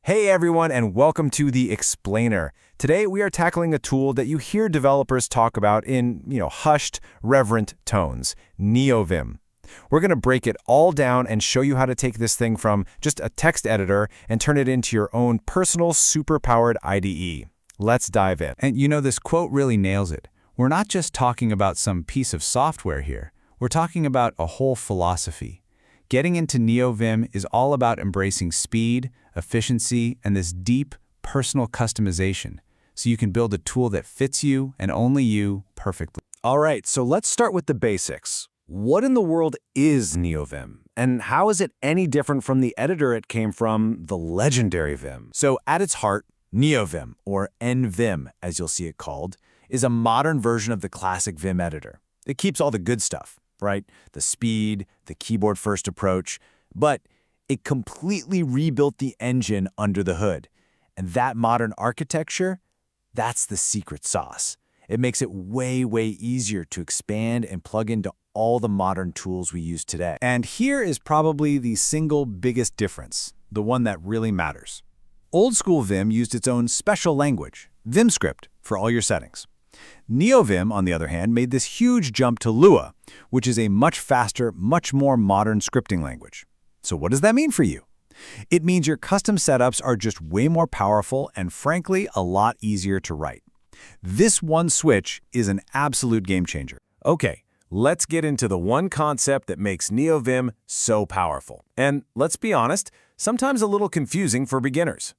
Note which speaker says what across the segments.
Speaker 1: Hey everyone, and welcome to The Explainer. Today we are tackling a tool that you hear developers talk about in, hushed, reverent tones, NeoVim. We're going to break it all down and show you how to take this thing from just a text editor and turn it into your own personal super-powered IDE. Let's dive in.
Speaker 2: And this quote really nails it. We're not just talking about some piece of software here. We're talking about a whole philosophy. Getting into NeoVim is all about embracing speed, efficiency, and this deep, personal customization, so you can build a tool that fits you and only you perfectly.
Speaker 1: All right, so let's start with the basics. What in the world is NeoVim? And how is it any different from the editor it came from, the legendary Vim? So at its heart, NeoVim, or NVim as you'll see it called, is a modern version of the classic Vim editor. It keeps all the good stuff, right? The speed, the keyboard-first approach, but it completely rebuilt the engine under the hood. And that modern architecture, that's the secret sauce. It makes it way, way easier to expand and plug into all the modern tools we use today. And here is probably the single biggest difference, the one that really matters. Old-school Vim used its own special language, VimScript, for all your settings. NeoVim, on the other hand, made this huge jump to Lua, which is a much faster, much more modern scripting language. So what does that mean for you? It means your custom setups are just way more powerful and, frankly, a lot easier to write. This one switch is an absolute game changer. Okay, let's get into the one concept that makes NeoVim so powerful. And let's be honest, sometimes a little confusing for beginners.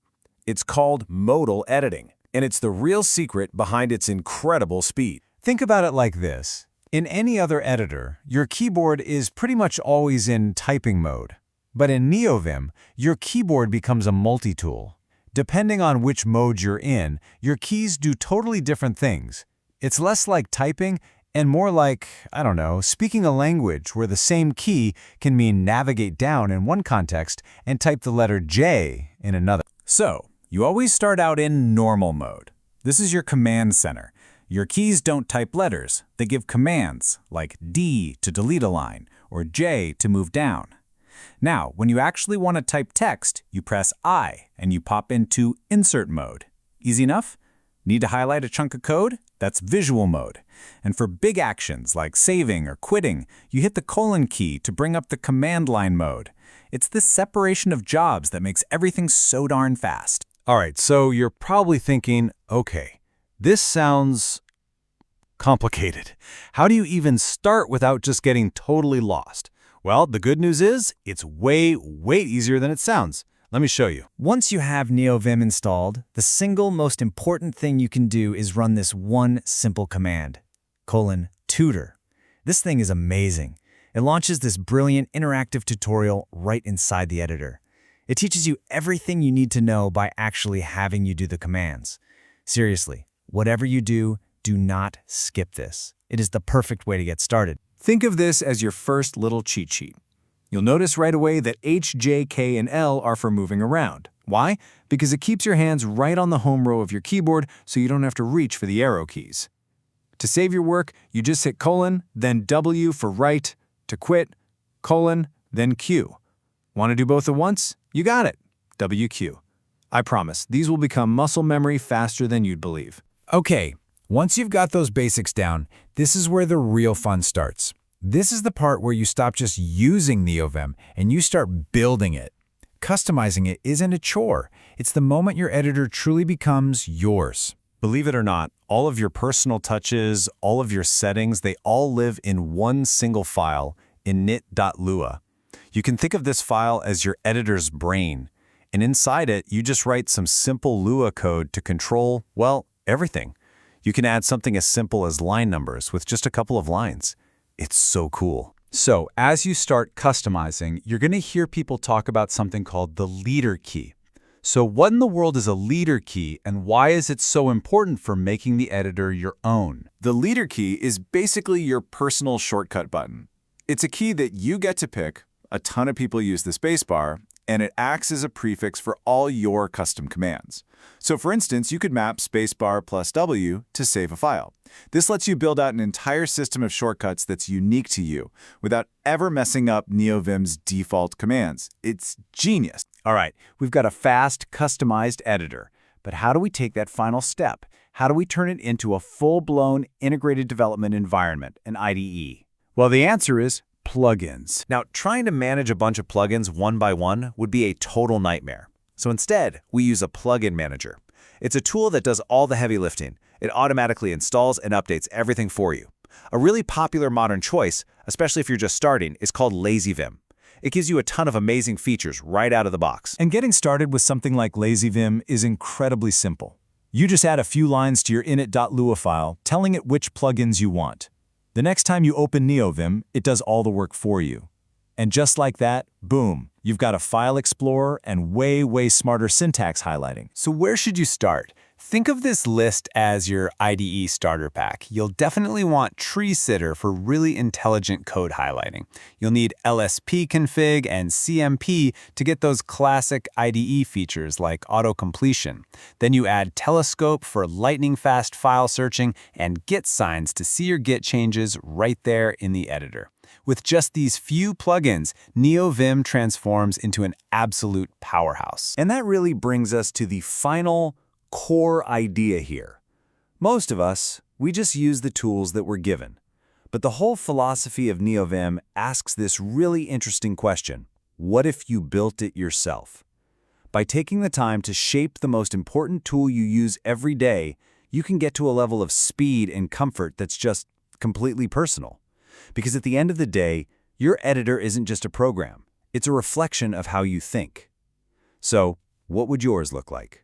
Speaker 1: It's called modal editing, and it's the real secret behind its incredible speed.
Speaker 2: Think about it like this. In any other editor, your keyboard is pretty much always in typing mode. But in NeoVim, your keyboard becomes a multi-tool. Depending on which mode you're in, your keys do totally different things. It's less like typing and more like, speaking a language where the same key can mean navigate down in one context and type the letter J in another.
Speaker 1: So, you always start out in normal mode. This is your command center. Your keys don't type letters. They give commands, like D to delete a line or J to move down. Now, when you actually want to type text, you press I and you pop into insert mode. Easy enough? Need to highlight a chunk of code? That's visual mode. And for big actions like saving or quitting, you hit the colon key to bring up the command line mode. It's this separation of jobs that makes everything so darn fast.
Speaker 2: All right, so you're probably thinking, okay, this sounds complicated. How do you even start without just getting totally lost? Well, the good news is it's way, way easier than it sounds. Let me show you.
Speaker 3: Once you have NeoVim installed, the single most important thing you can do is run this one simple command, :tutor. This thing is amazing. It launches this brilliant interactive tutorial right inside the editor. It teaches you everything you need to know by actually having you do the commands. Seriously, whatever you do, do not skip this. It is the perfect way to get started.
Speaker 1: Think of this as your first little cheat sheet. You'll notice right away that H, J, K, and L are for moving around. Why? Because it keeps your hands right on the home row of your keyboard so you don't have to reach for the arrow keys. To save your work, you just hit colon, then W for write. To quit, colon, then Q. Want to do both at once? You got it. WQ. I promise, these will become muscle memory faster than you'd believe.
Speaker 2: Okay, once you've got those basics down, this is where the real fun starts. This is the part where you stop just using NeoVim and you start building it. Customizing it isn't a chore. It's the moment your editor truly becomes yours.
Speaker 1: Believe it or not, all of your personal touches, all of your settings, they all live in one single file, init.lua. You can think of this file as your editor's brain, and inside it, you just write some simple Lua code to control, well, everything. You can add something as simple as line numbers with just a couple of lines. It's so cool.
Speaker 2: So, as you start customizing, you're going to hear people talk about something called the leader key. So what in the world is a leader key, and why is it so important for making the editor your own?
Speaker 1: The leader key is basically your personal shortcut button. It's a key that you get to pick. A ton of people use the spacebar, and it acts as a prefix for all your custom commands. So for instance, you could map spacebar plus W to save a file. This lets you build out an entire system of shortcuts that's unique to you without ever messing up NeoVim's default commands. It's genius.
Speaker 2: All right, we've got a fast, customized editor. But how do we take that final step? How do we turn it into a full-blown integrated development environment, an IDE? Well, the answer is plugins.
Speaker 1: Now, trying to manage a bunch of plugins one by one would be a total nightmare. So instead, we use a plugin manager. It's a tool that does all the heavy lifting. It automatically installs and updates everything for you. A really popular modern choice, especially if you're just starting, is called LazyVim. It gives you a ton of amazing features right out of the box.
Speaker 2: And getting started with something like LazyVim is incredibly simple. You just add a few lines to your init.lua file, telling it which plugins you want. The next time you open NeoVim, it does all the work for you. And just like that, boom, you've got a file explorer and way smarter syntax highlighting.
Speaker 4: So where should you start? Think of this list as your IDE starter pack. You'll definitely want Tree Sitter for really intelligent code highlighting. You'll need LSP config and CMP to get those classic IDE features like auto-completion. Then you add Telescope for lightning-fast file searching and Git signs to see your Git changes right there in the editor. With just these few plugins, NeoVim transforms into an absolute powerhouse.
Speaker 2: And that really brings us to the final core idea here. Most of us, we just use the tools that we're given. But the whole philosophy of NeoVim asks this really interesting question. What if you built it yourself? By taking the time to shape the most important tool you use every day, you can get to a level of speed and comfort that's just completely personal. Because at the end of the day, your editor isn't just a program. It's a reflection of how you think. So, what would yours look like?